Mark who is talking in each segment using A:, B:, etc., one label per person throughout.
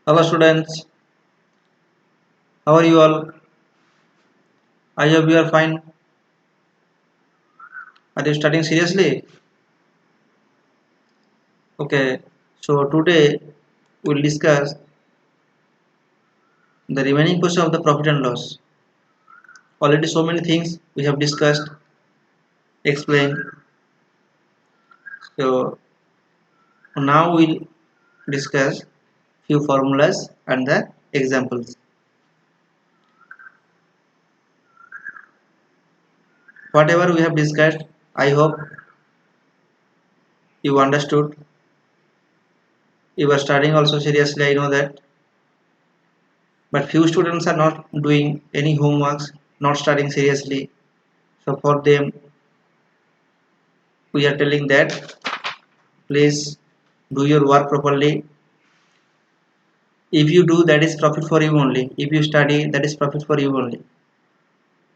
A: Hello students, how are you all? I hope you are fine. Are you studying seriously? Okay, so today we'll discuss the remaining portion of the profit and loss. Already so many things we have discussed, explained. So now we'll discuss few formulas and the examples. Whatever we have discussed, I hope you understood. You are studying also seriously, I know that. But few students are not doing any homeworks, not studying seriously. So for them, we are telling that please do your work properly. If you do, that is profit for you only. If you study, that is profit for you only.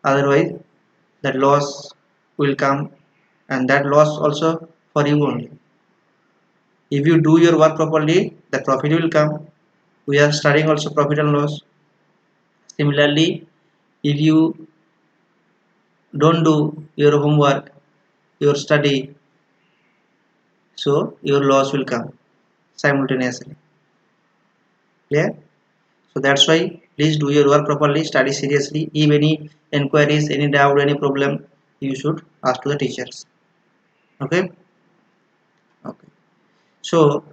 A: Otherwise that loss will come, and that loss also for you only. If you do your work properly, the profit will come. We are studying also profit and loss. Similarly, if you don't do your homework, your study, so your loss will come simultaneously. Clear? So that's why please do your work properly, study seriously. If any inquiries, any doubt, any problem, you should ask to the teachers. Okay? Okay. So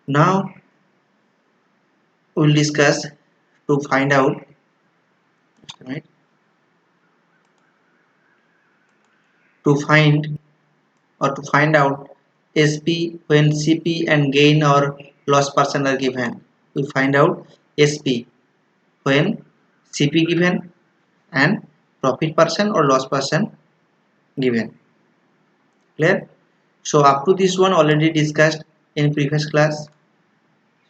A: now we'll discuss to find out, right? To find or to find out SP when CP and gain or loss percent are given. We find out SP when CP given and profit percent or loss percent given. Clear? So up to this one already discussed in previous class.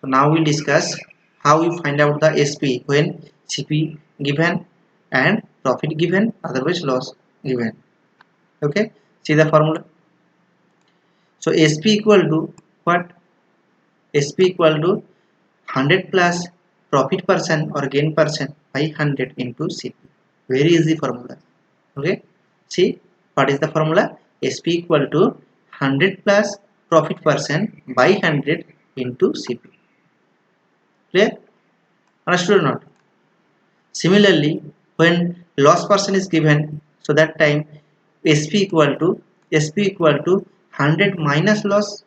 A: So now we'll discuss how we find out the SP when CP given and profit given, otherwise loss given. Okay, see the formula. So SP equal to what? SP equal to 100 plus profit percent or gain percent by 100 into CP. Very easy formula. Okay, see what is the formula? SP equal to 100 plus profit percent by 100 into CP. Clear? Understood or not? Similarly, when loss percent is given, so that time SP equal to 100 minus loss,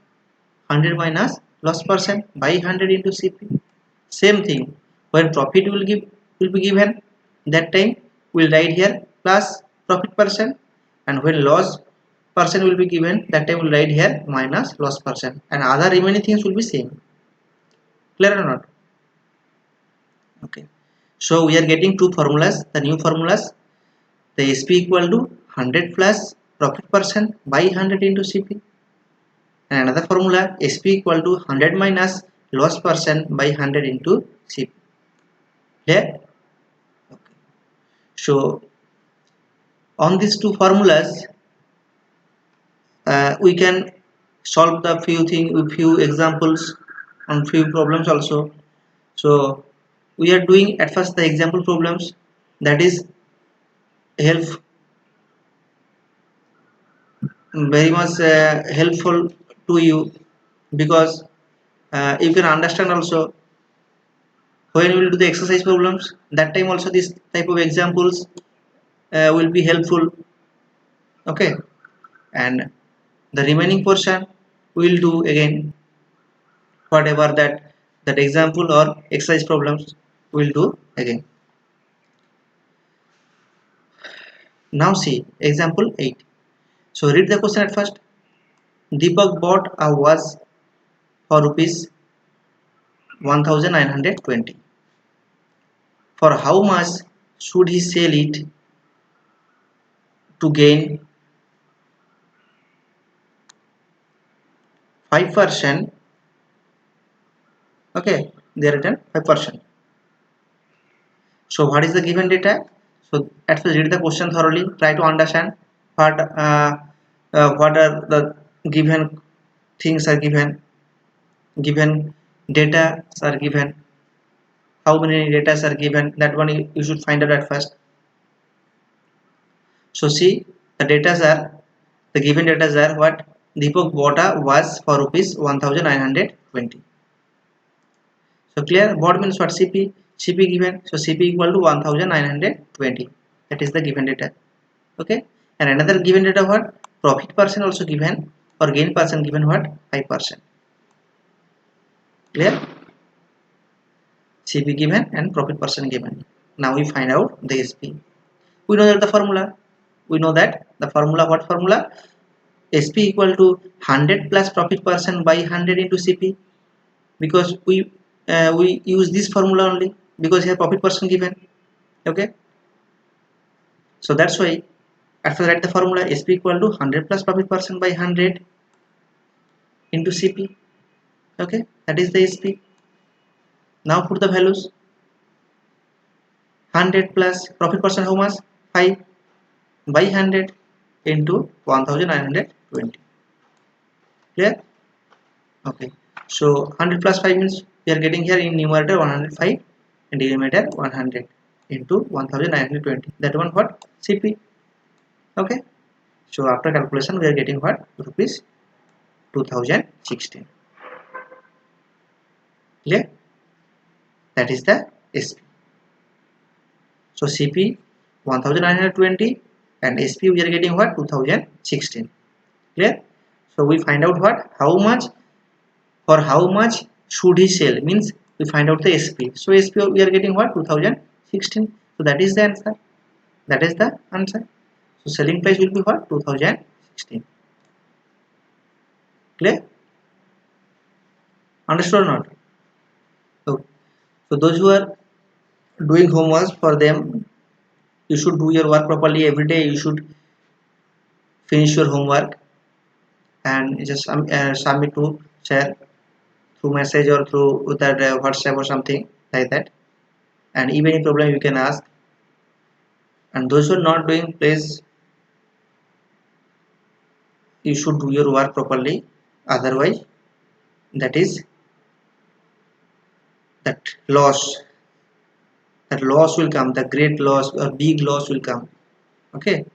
A: 100 minus loss percent by 100 into CP. Same thing. When profit will be given, that time we'll write here plus profit percent, and when loss percent will be given, that time we'll write here minus loss percent, and other remaining things will be same. Clear or not? Okay. So we are getting two formulas. The new formulas, the SP equal to 100 plus profit percent by 100 into CP, and another formula SP equal to 100 minus loss percent by 100 into CP. Clear? Okay. So on these two formulas, we can solve the few examples on few problems also. So we are doing at first the example problems, that is help very much helpful to you, because you can understand also when we will do the exercise problems, that time also this type of examples will be helpful. Okay, and the remaining portion we will do again whatever that example or exercise problems we will do again. Now see example 8. So read the question at first. Deepak bought a watch for rupees 1920. For how much should he sell it to gain 5%? Okay, they are written 5%. So what is the given data? So at first read the question thoroughly, try to understand what are the given things are given data are given. how many data are given, that one you should find out at first. So see, the data are, the given data are what Deepak Bota was for rupees 1920. So clear, what means what? CP given, so CP equal to 1920, that is the given data. Okay, and another given data what, profit percent also given, or gain percent given what, 5%. Clear, CP given and profit percent given. Now we find out the SP. We know that the formula, we know that the formula, what formula? SP equal to 100 plus profit percent by 100 into CP, because we use this formula only because here profit percent given. Okay, so that's why after that the formula SP equal to 100 plus profit percent by 100 into CP. Okay, that is the SP. Now put the values. 100 plus profit percent how much? 5 by 100 into 1920. Clear? Okay, so 100 plus 5 means we are getting here in numerator 105 and denominator 100 into 1920. That one what? CP. Okay, so after calculation we are getting what? Rupees 2016. Clear? That is the SP. So CP 1920 and SP we are getting what? 2016. Clear? So we find out what? How much, for how much should he sell, means we find out the SP. So SP we are getting what? 2016. So that is the answer. That is the answer. So selling price will be what? 2016. Clear? Understood or not? So those who are doing homework, for them, you should do your work properly every day. You should finish your homework and just submit to share through message or through that WhatsApp or something like that. And if any problem you can ask. And those who are not doing, please, you should do your work properly. Otherwise, that is that loss will come, the great loss or big loss will come. Okay,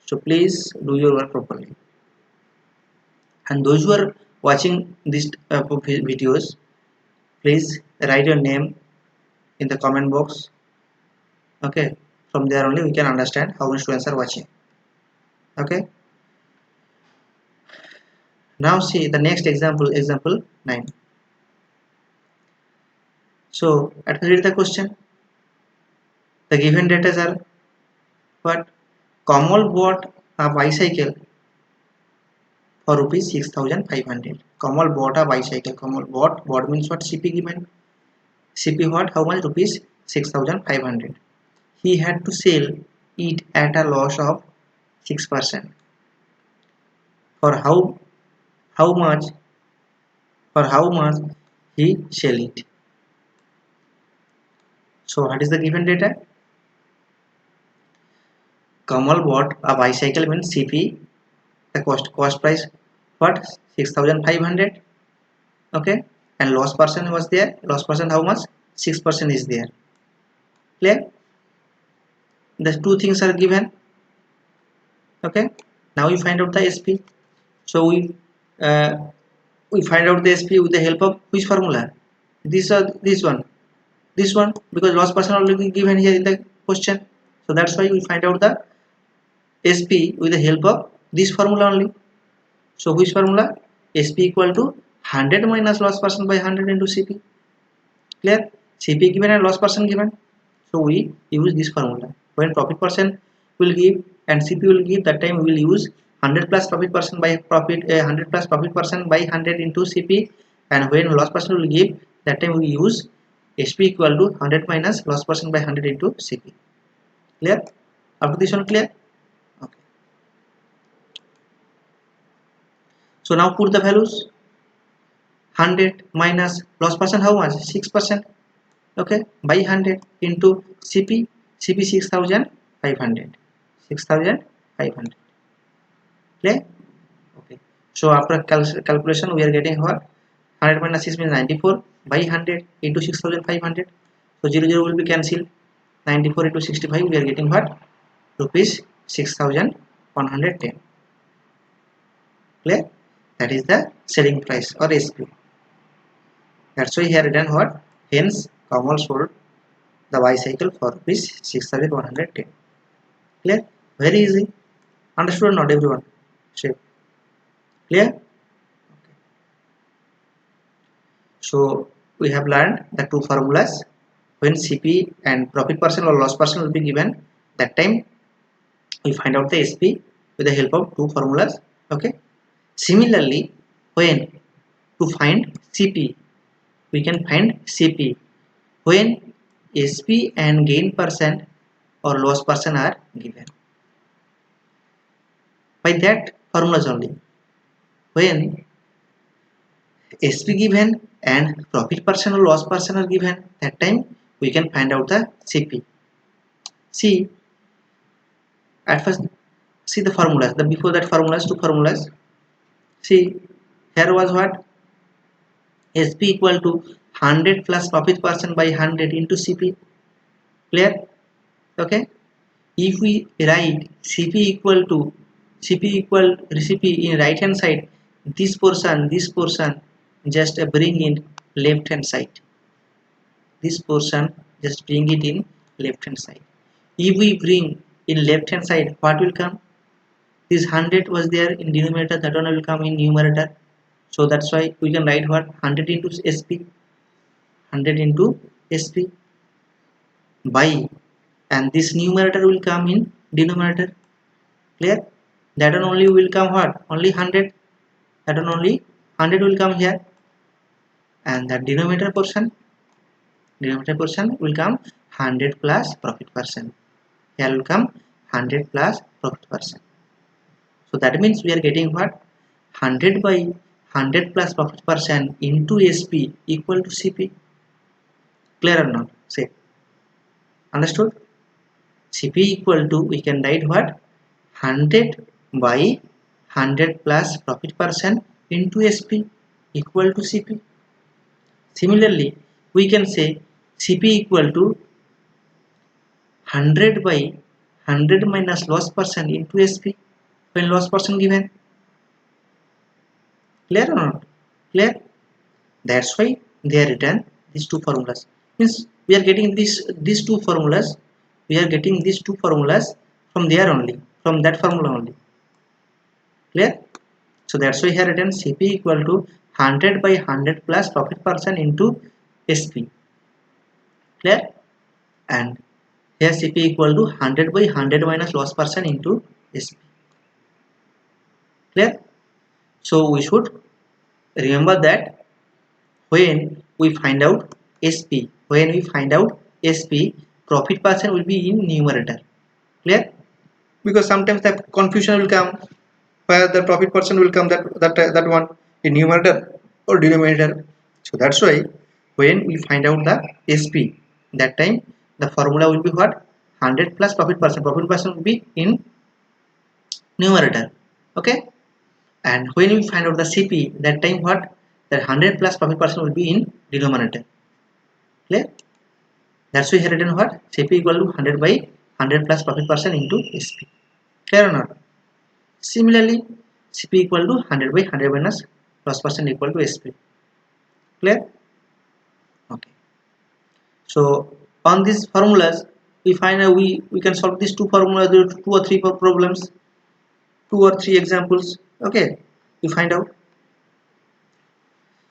A: so please do your work properly. And those who are watching these videos, please write your name in the comment box. Okay, from there only we can understand how many students are watching. Okay, now see the next example, example 9. So let me read the question. The given data are what? Kamal bought a bicycle for rupees 6500. Kamal bought a bicycle. Kamal bought means what? CP given. CP what? How much? Rupees 6500. He had to sell it at a loss of 6%. For how much? For how much he sell it? So what is the given data? Kamal bought a bicycle means CP, the cost price what? 6500. Okay, and loss percent was there. Loss percent how much? 6% is there. Clear? The two things are given. Okay, now we find out the SP. So we find out the SP with the help of which formula? This one, because loss percent already given here in the question. So that's why we find out the SP with the help of this formula only. So which formula? SP equal to 100 minus loss percent by 100 into CP. Clear? CP given and loss percent given. So we use this formula. When profit percent will give and CP will give, that time we will use 100 plus profit percent by 100 plus profit percent by 100 into CP. And when loss percent will give, that time we use SP equal to 100 minus loss percent by 100 into CP. Clear? Up to this one clear? Okay. So now put the values. 100 minus loss percent how much? 6%. Okay, by 100 into CP. CP 6500. 6500. Clear? Okay. So after calculation we are getting what? 100 minus 6 means 94 by 100 into 6500. So 0 will be cancelled. 94 into 65, we are getting what? Rupees 6110. Clear? That is the selling price or SP. That's why here written what? Hence, Kamal sold the bicycle for rupees 6110. Clear? Very easy. Understood or not, everyone? Sure. Clear? So we have learned the two formulas. When CP and profit percent or loss percent will be given, that time we find out the SP with the help of two formulas. Okay. Similarly, when to find CP, we can find CP when SP and gain percent or loss percent are given. By that formulas only. When SP given and profit percent or loss percent are given, that time we can find out the CP. See, at first, see the formulas. The before that formulas, two formulas. See, here was what? SP equal to 100 plus profit percent by 100 into CP. Clear? Okay. If we write CP equal recipe in right hand side, this portion just bring in left hand side. This portion just bring it in left hand side. If we bring in left hand side, what will come? This 100 was there in denominator, that one will come in numerator. So that's why we can write what? 100 into SP. 100 into SP by, and this numerator will come in denominator. Clear? That one only will come what? Only 100. That one only 100 will come here, and the denominator portion will come 100 plus profit percent. Here will come 100 plus profit percent. So that means we are getting what? 100 by 100 plus profit percent into SP equal to CP. Clear or not? Say. Understood? CP equal to, we can write what? 100 by 100 plus profit percent into SP equal to CP. Similarly, we can say CP equal to 100 by 100 minus loss percent into SP when loss percent given. Clear or not? Clear? That's why they are written these two formulas. Means we are getting these two formulas. We are getting these two formulas from there only, from that formula only. Clear? So that's why here written CP equal to 100 by 100 plus profit percent into SP. Clear? And here CP equal to 100 by 100 minus loss percent into SP. Clear? So we should remember that when we find out SP, profit percent will be in numerator. Clear? Because sometimes the confusion will come where the profit percent will come that one in numerator or denominator. So that's why when we find out the SP, that time the formula will be what? 100 plus profit percent. Profit percent will be in numerator. Okay. And when we find out the CP, that time what? That 100 plus profit percent will be in denominator. Clear? That's why here written what? CP equal to 100 by 100 plus profit percent into SP. Clear or not? Similarly, CP equal to 100 by 100 minus loss percent equal to SP. Clear? Okay. So on these formulas, we find out we can solve these two formulas, two or three problems, two or three examples. Okay, we find out.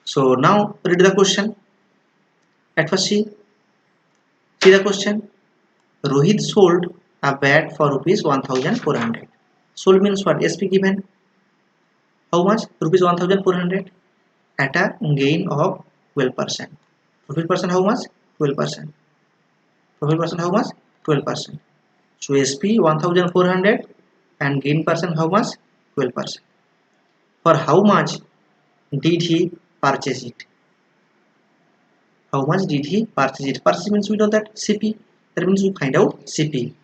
A: So now read the question. At first see the question. Rohit sold a bat for rupees 1400. Sold means what? SP given. How much? Rupees 1400 at a gain of 12%. Profit percent how much? 12%. Profit percent how much? 12%. So SP 1400 and gain percent how much? 12%. For how much did he purchase it? How much did he purchase it? Purchase means we know that CP. That means we find out CP.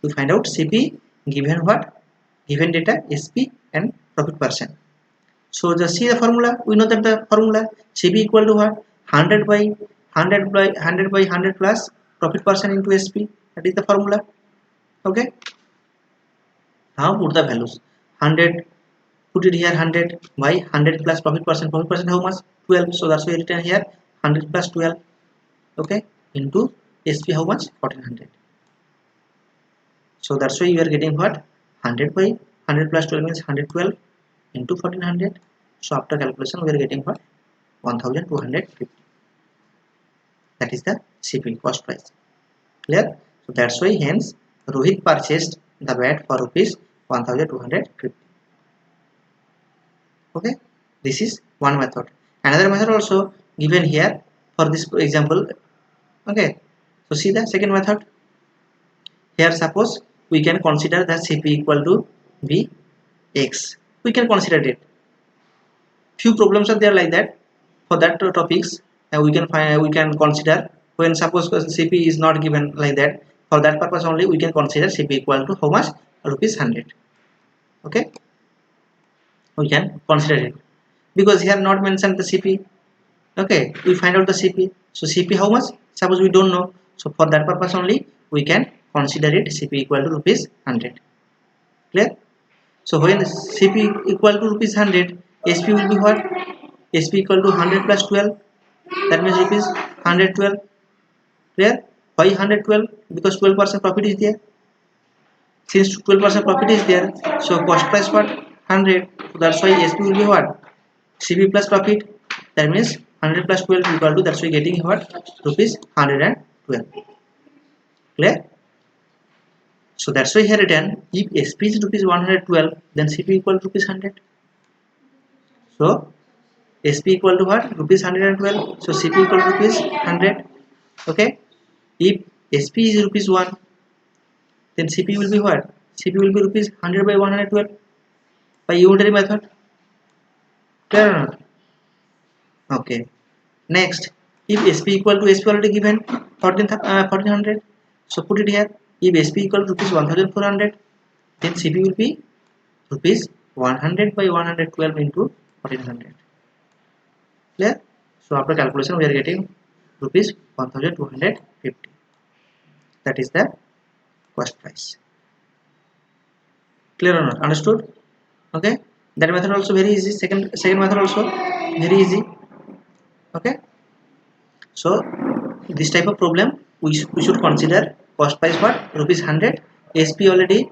A: We find out CP given what? Given data SP and profit percent. So just see the formula. We know that the formula CP equal to what? 100 by 100 by 100 plus profit percent into SP. That is the formula. Okay. Now put the values. 100, put it here, 100 by 100 plus profit percent. Profit percent how much? 12. So that's why written here 100 plus 12. Okay. Into SP how much? 1400. So that's why you are getting what? 100 by 100 plus 12 means 112 into 1400. So after calculation we are getting what? 1250. That is the CP cost price. Clear? So that's why hence Rohit purchased the bat for rupees 1250. Okay, this is one method. Another method also given here for this example. Okay, so see the second method. Here suppose we can consider the CP equal to Bx. We can consider it. Few problems are there like that. For that topics, we can consider when suppose CP is not given like that. For that purpose only we can consider CP equal to how much? Rupees 100. Okay, we can consider it because here not mentioned the CP. Okay, we find out the CP. So CP how much? Suppose we don't know. So for that purpose only we can consider it CP equal to rupees 100. Clear? So when CP equal to rupees 100, SP will be what? SP equal to 100 plus 12. That means rupees 112. Clear? Why 112? Because 12% profit is there. Since 12% profit is there, so cost price what? 100. So that's why SP will be what? CP plus profit. That means 100 plus 12 equal to, that's why getting what? Rupees 112. Clear? So that's why here written if SP is rupees 112, then CP equal to rupees 100. So SP equal to what? Rupees 112. So CP equal to rupees 100. Okay. If SP is rupees 1, then CP will be what? CP will be rupees 100 by 112 by unitary method. Clear or not? Okay. Next, if SP equal to SP already given 1400, so put it here. If SP equal to rupees 1400, then CP will be rupees 100 by 112 into 1400. Clear? So after calculation we are getting rupees 1250. That is the cost price. Clear or not? Understood? Okay. That method also very easy. Second method also very easy. Okay. So this type of problem we should consider cost price what? Rupees 100. SP already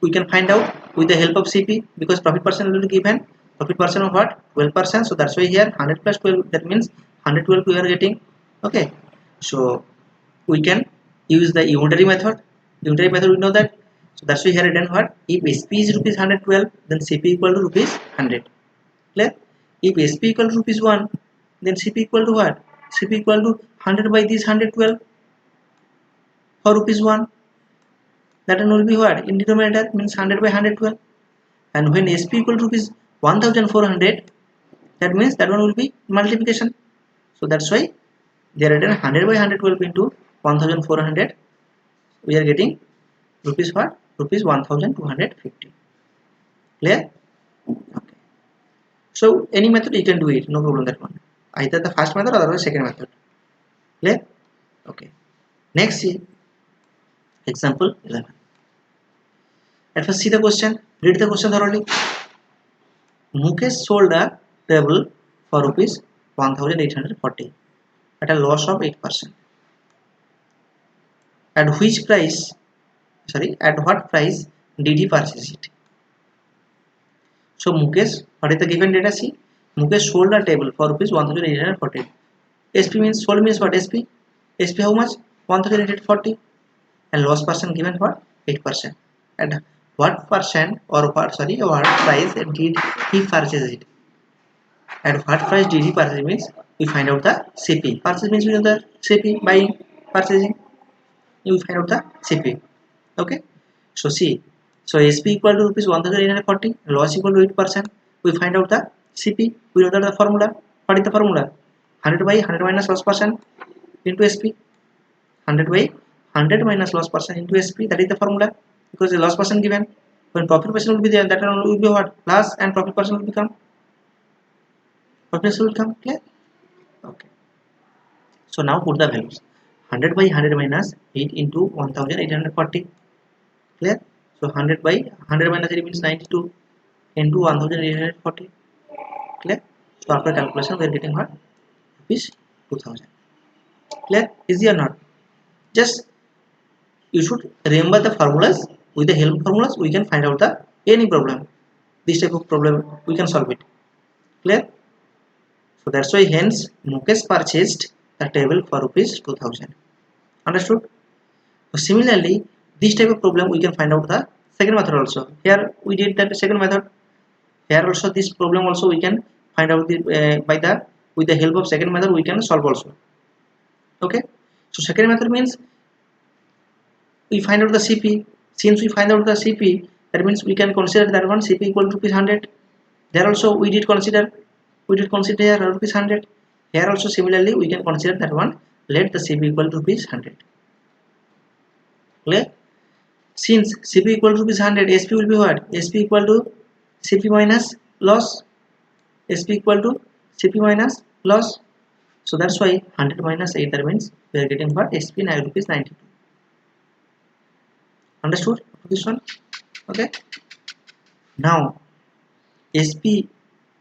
A: we can find out with the help of CP because profit percent will be given. Profit percent of what? 12%. So that's why here 100 plus 12, that means 112 we are getting. Okay. So we can use the unitary method. Unitary method we know that. So that's why here written what? If SP is rupees 112, then CP equal to rupees 100. Clear? If SP equal to rupees 1, then CP equal to what? CP equal to 100 by this 112 for rupees 1. That one will be what? In denominator means 100 by 112. And when SP equal to rupees 1400, that means that one will be multiplication. So that's why they are written 100 by 112 into 1400. We are getting rupees what? Rupees 1250. Clear? Okay. So any method you can do it, no problem that one. Either the first method or otherwise second method. Clear? Okay. Next is example 11. Let us see the question. Read the question thoroughly. Mukesh sold a table for rupees 1840 at a loss of 8%. At what price did he purchase it? So Mukesh, what is the given data? See, Mukesh sold a table for rupees 1840. SP means sold means what? SP how much? 1840. And loss percent given what? 8%. And what percent or what price did he purchase it? At what price did he purchase means we find out the CP. Purchase means we know the CP, buying, purchasing. You find out the CP. Okay. So see. So SP equal to rupees 1840, loss equal to 8%. We find out the CP. We know that the formula. What is the formula? 100 by 100 minus loss percent into SP. 100 by 100 minus loss percent into SP. That is the formula. Because the loss percent given. When profit percent will be there, that will be what? Loss and profit percent will become. Profit will come. Clear? Okay. So now put the values. 100 by 100 minus 8 into 1840. Clear? So 100 by 100 minus 8 means 92 into 1840. Clear? So after calculation we are getting what? Rupees 2000. Clear? Easy or not? Just you should remember the formulas. With the help of formulas we can find out the any problem. This type of problem we can solve it. Clear? So that's why hence Mukesh purchased the table for rupees 2000. Understood? So similarly, this type of problem we can find out the second method also. Here we did that second method. Here also this problem also we can find out the by the with the help of second method we can solve also. Okay. So second method means we find out the CP. Since we find out the CP, that means we can consider that one CP equal to rupees 100. There also we did consider here rupees 100. Here also similarly we can consider that one. Let the CP equal to rupees 100. Clear? Since CP equal to rupees 100, SP will be what? SP equal to CP minus loss. SP equal to CP minus loss. So that's why 100 minus 8, that means we are getting what? SP 9 rupees 92. Understood this one? Okay. Now SP,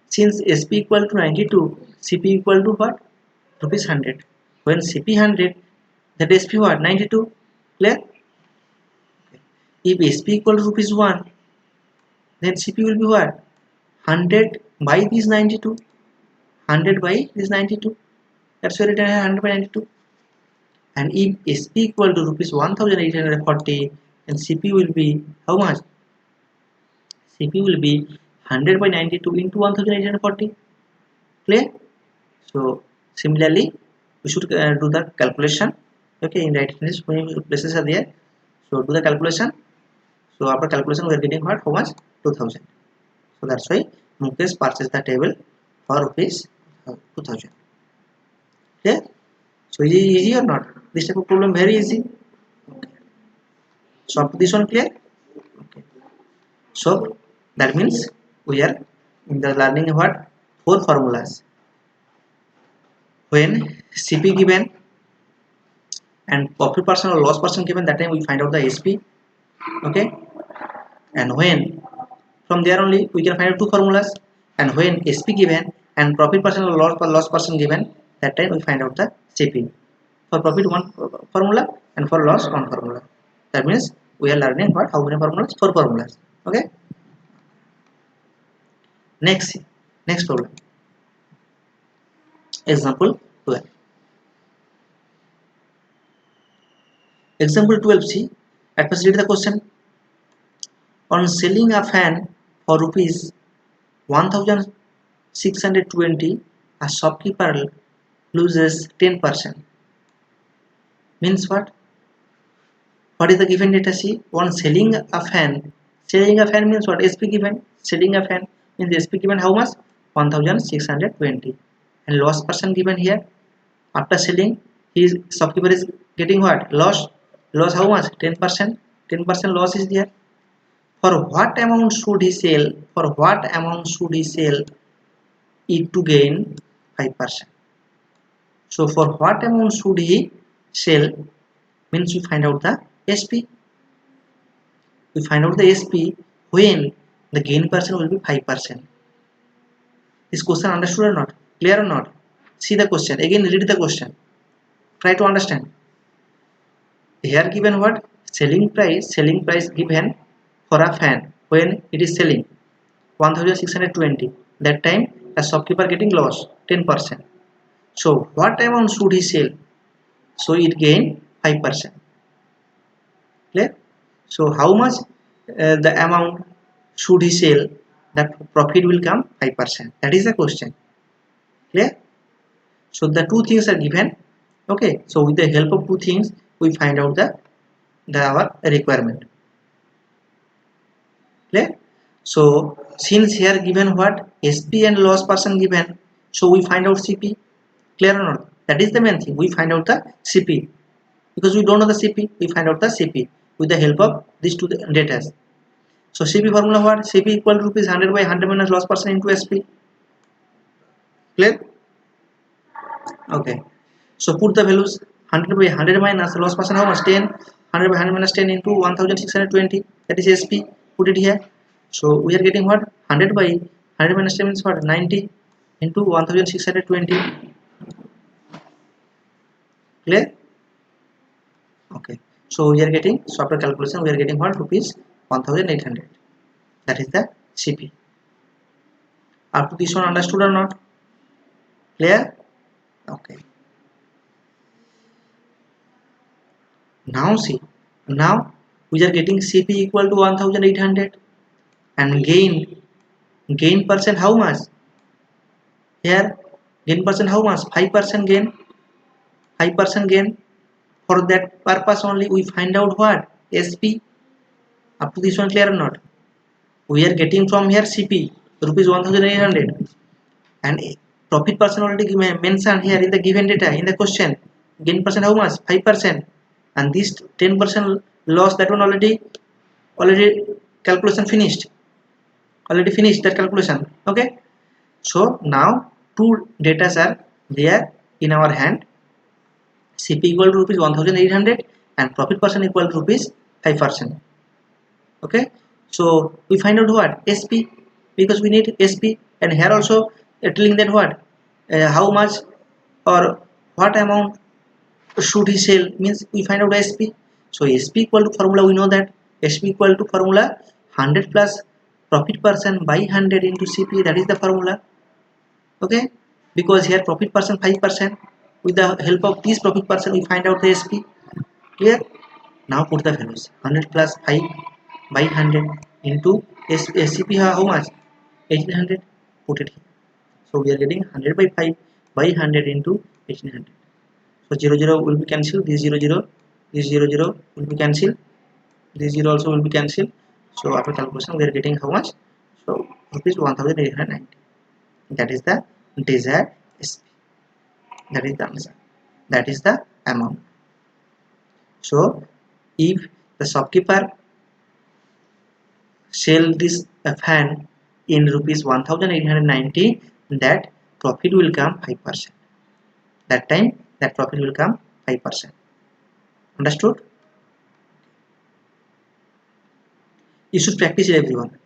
A: since SP equal to 92, CP equal to what? Rupees 100. When CP 100, that SP what? 92. Clear? If SP equal to rupees 1, then CP will be what? 100 by this 92. 100 by this 92. That's why written here 100 by 92. And if SP equal to rupees 1840, then CP will be how much? CP will be 100 by 92 into 1840. Clear? So similarly, we should do the calculation. Okay, in right hand places are there. So do the calculation. So after calculation, we are getting what? How much? 2000. So that's why Mukesh purchased the table for rupees 2000. Clear? So easy or not? This type of problem very easy. Okay. So up to this one clear? Okay. So that means we are in the learning what? 4 formulas. When CP given and profit percent or loss percent given, that time we find out the SP. Okay. And when from there only we can find out 2 formulas. And when SP given and profit percent or loss percent given, that time we find out the CP. For profit one formula and for loss one formula. That means we are learning what? How many formulas? 4 formulas. Okay. Next problem. Example 12. Example 12c. At first read the question. On selling a fan for rupees 1620, a shopkeeper loses 10%. Means what? What is the given data? See, on selling a fan means what? SP given. Selling a fan means SP given how much? 1620. And loss percent given here. After selling, his shopkeeper is getting what? Loss how much? 10%. 10% loss is there. For what amount should he sell? For what amount should he sell it to gain 5%? So for what amount should he sell? Means we find out the SP. We find out the SP when the gain percent will be 5%. This question understood or not? Clear or not? See the question. Again read the question. Try to understand. Here given what? Selling price given for a fan when it is selling 1620. That time the shopkeeper getting loss 10%. So what amount should he sell? So it gain 5%. Clear? So how much the amount should he sell? That profit will come 5%. That is the question. Clear? So the two things are given. Okay. So with the help of two things, we find out our requirement. Clear? So since here given what? SP and loss percent given, so we find out CP. Clear or not? That is the main thing. We find out the CP. Because we don't know the CP, we find out the CP with the help of these two data. So CP formula what? CP equal to rupees 100 by 100 minus loss percent into SP. Clear? Okay. So put the values 100 by 100 minus loss percent how much 10, 100 by 100 minus 10 into 1620, that is SP. Put it here. So we are getting what 100 by 100 minus 10 means what 90 into 1620. Clear? Okay. So we are getting, so after calculation we are getting what rupees 1800. That is the CP. Up to this one understood or not? Clear? Okay. Now see, now we are getting CP equal to 1800 and gain percent how much? Here gain percent how much? 5% gain. 5% gain. For that purpose only we find out what? SP. Up to this one clear or not? We are getting from here CP rupees 1800 and profit percent already mentioned here in the given data in the question. Gain percent how much? 5%. And this 10% loss, that one already calculation finished. Already finished that calculation. Okay. So now two data are there in our hand. CP equal to rupees 1800 and profit percent equal to rupees 5%. Okay. So we find out what? SP, because we need SP, and here also telling that what how much or what amount should he sell, means we find out SP. So SP equal to formula, we know that SP equal to formula 100 plus profit percent by 100 into CP, that is the formula. Okay, because here profit percent 5%, with the help of this profit percent we find out the SP. Clear? Now put the values 100 plus 5 by 100 into SCP how much? 1800. Put it here. So we are getting 100 by 5 by 100 into 1800. So 0 will be cancelled, this 0 this 0 will be cancelled, this 0 also will be cancelled. So after calculation we are getting how much? So rupees 1890. That is the desired SP. That is the answer. That is the amount. So if the shopkeeper sell this fan in rupees 1890, that profit will come 5%. That time that profit will come 5%. Understood? You should practice it, everyone.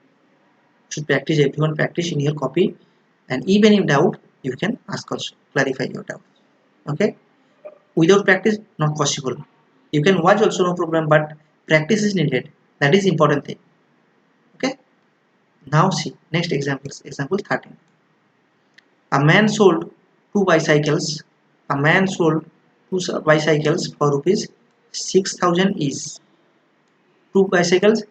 A: Practice in your copy, and even in doubt you can ask also, clarify your doubt. Okay, without practice not possible. You can watch also, no problem, but practice is needed. That is important thing. Okay, now see next examples. Example 13. A man sold two bicycles. A man sold two bicycles for rupees 6000 each. Two bicycles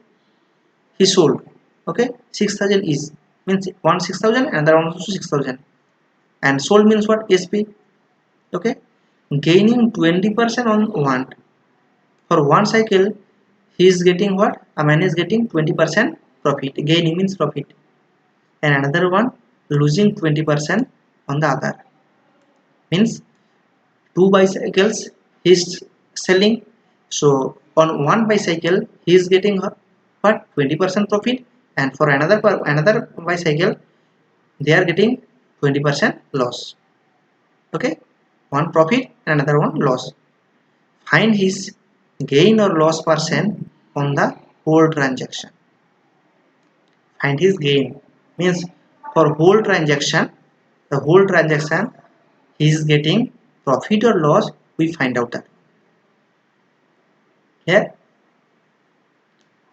A: he sold. Okay, 6000 each means one 6000 and the other one also 6000. And sold means what? SP. Okay, gaining 20% on one. For one cycle he is getting what? A man is getting 20% profit. Gaining means profit. And another one losing 20% on the other. Means two bicycles he is selling. So on one bicycle he is getting what? 20% profit, and for another bicycle they are getting 20% loss. Okay, one profit and another one loss. Find his gain or loss percent on the whole transaction. Find his gain means for whole transaction, the whole transaction he is getting profit or loss, we find out that. Here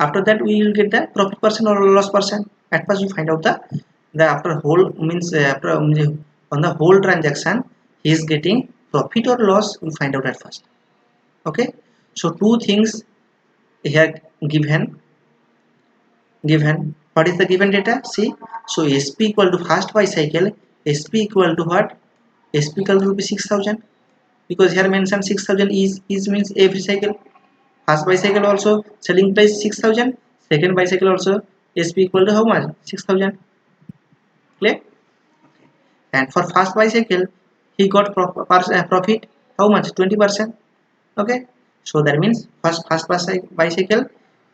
A: after that we will get the profit percent or loss percent. At first we find out the after whole means after on the whole transaction he is getting profit or loss, we find out at first. Okay, so two things here given. What is the given data? See, so SP equal to first bicycle, SP equal to what? SP equal to 6000, because here mentioned 6000 is means every cycle. First bicycle also selling price 6000, second bicycle also SP equal to how much? 6000. Clear? And for first bicycle he got profit how much? 20%. Okay, so that means first bicycle,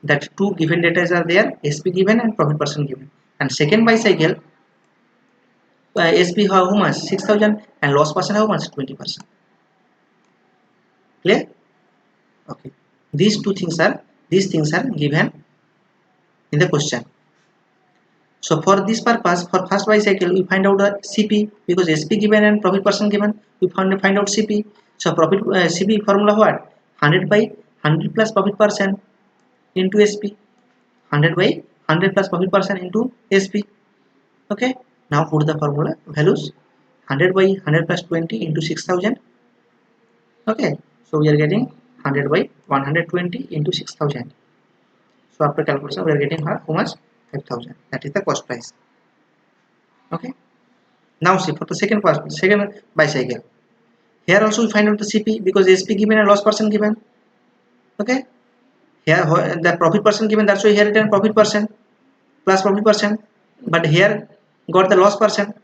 A: that two given data are there, SP given and profit percent given. And second bicycle SP how much? 6000 and loss percent how much? 20%. Clear? Okay, these things are given in the question. So for this purpose, for first bicycle, we find out the CP, because SP given and profit percent given. We find out CP. So profit CP formula what? 100 by 100 plus profit percent into SP. 100 by 100 plus profit percent into SP. Okay. Now put the formula values. 100 by 100 plus 20 into 6000. Okay. So we are getting 100 by 120 into 6000. So after calculation, we are getting how much? 5000. That is the cost price. Okay. Now see for the second bicycle. Here also we find out the CP, because SP given and loss percent given. Okay. Here the profit percent given, that's why here written profit percent plus profit percent. But here got the loss percent.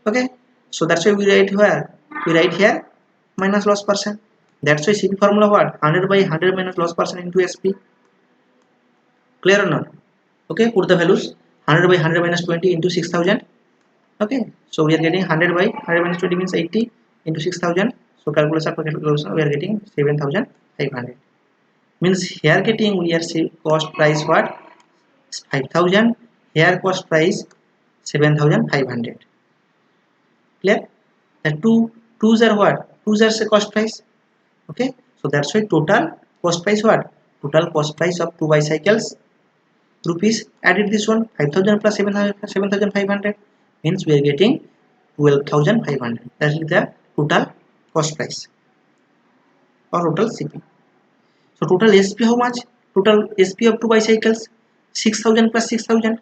A: Okay. So that's why we write here. We write here minus loss percent. That's why CP formula what? 100 by 100 minus loss percent into SP. Clear or not? Okay. Put the values. 100 by 100 minus 20 into 6000. Okay, so we are getting 100 by 100 minus 20 means 80 into 6000. So calculation we are getting 7500. Means here getting we are see cost price what? 5000. Here cost price 7500. Clear? The twos are what? Twos are the cost price. Okay, so that's why total cost price what? Total cost price of two bicycles rupees. Added this one 5000 plus 7500 means we are getting 12,500. That is the total cost price or total CP. So total SP how much? Total SP of two bicycles 6000 plus 6000,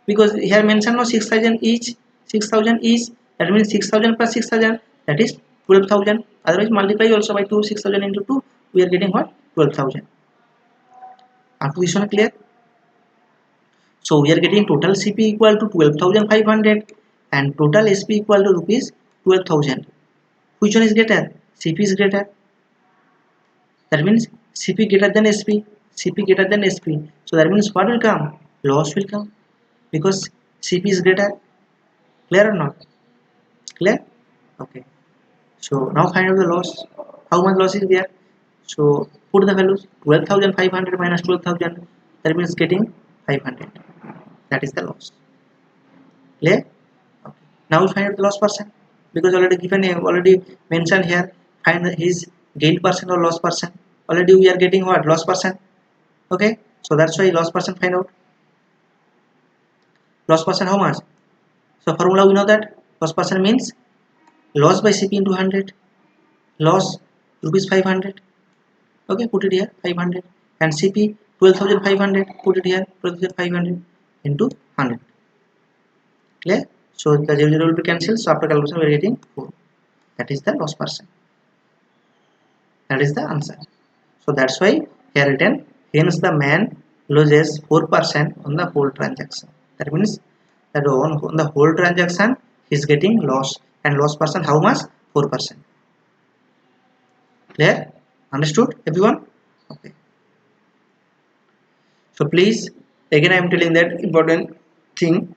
A: because here mentioned no 6000 each. 6000 each, that means 6000 plus 6000, that is 12,000. Otherwise multiply also by 2. 6000 into 2, we are getting what? 12,000. Up to this one clear? So we are getting total CP equal to 12,500 and total SP equal to rupees 12,000. Which one is greater? CP is greater. That means CP greater than SP. CP greater than SP. So that means what will come? Loss will come, because CP is greater. Clear or not? Clear? Okay. So now find out the loss. How much loss is there? So put the values. 12,500 minus 12,000. That means getting 500. That is the loss. Clear? Okay. Now we find out the loss percent, because already given, already mentioned here. Find his gain percent or loss percent. Already we are getting what? Loss percent. Okay. So that's why loss percent find out. Loss percent how much? So formula we know that loss percent means loss by CP into 100. Loss rupees 500. Okay, put it here 500, and CP 12,500. Put it here 12,500 into 100. Clear? So the 0 will be cancelled. So after calculation we are getting 4. That is the loss percent. That is the answer. So that's why here written, hence the man loses 4% on the whole transaction. That means that on the whole transaction he is getting loss, and loss percent how much? 4%. Clear? Understood everyone? Okay. So please, again I am telling that important thing.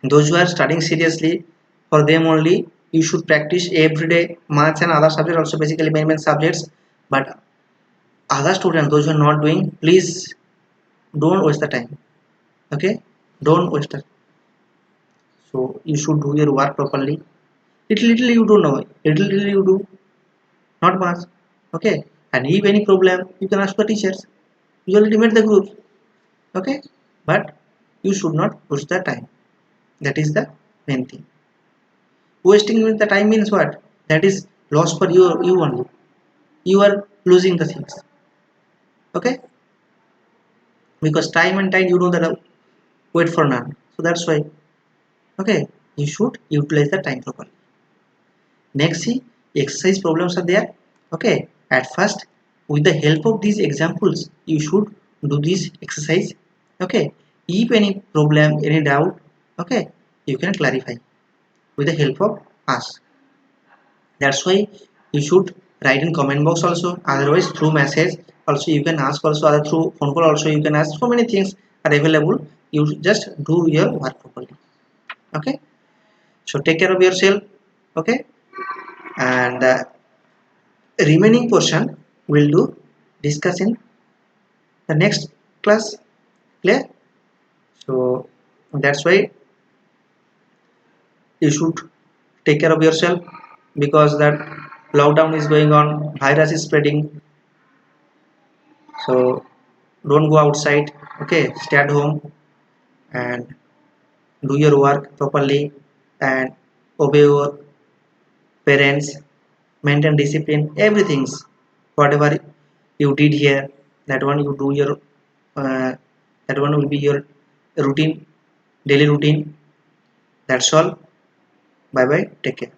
A: Those who are studying seriously, for them only you should practice every day. Maths and other subjects also, basically main subjects. But other students, those who are not doing, please don't waste the time. Okay, don't waste it. So you should do your work properly. Little you do know, little you do, not much. Okay, and if any problem you can ask the teachers. You already made the group. Okay, but you should not waste the time. That is the main thing. Wasting the time means what? That is loss for you only. You are losing the things. Okay, because time and time you know that wait for none. So that's why. Okay, you should utilize the time properly. Next, see, exercise problems are there. Okay, at first, with the help of these examples, you should do this exercise. Okay, if any problem, any doubt, okay, you can clarify with the help of us. That's why you should write in comment box also. Otherwise, through message also you can ask. Also, other through phone call also you can ask. So many things are available. You just do your work properly. Okay. So take care of yourself. Okay, and remaining portion we'll do discuss in the next class. Clear? So that's why you should take care of yourself, because that lockdown is going on, virus is spreading. So don't go outside, okay? Stay at home and do your work properly and obey your parents, maintain discipline, everything's whatever you did here, that one you do your uh, that one will be your routine, daily routine. That's all. Bye bye, take care.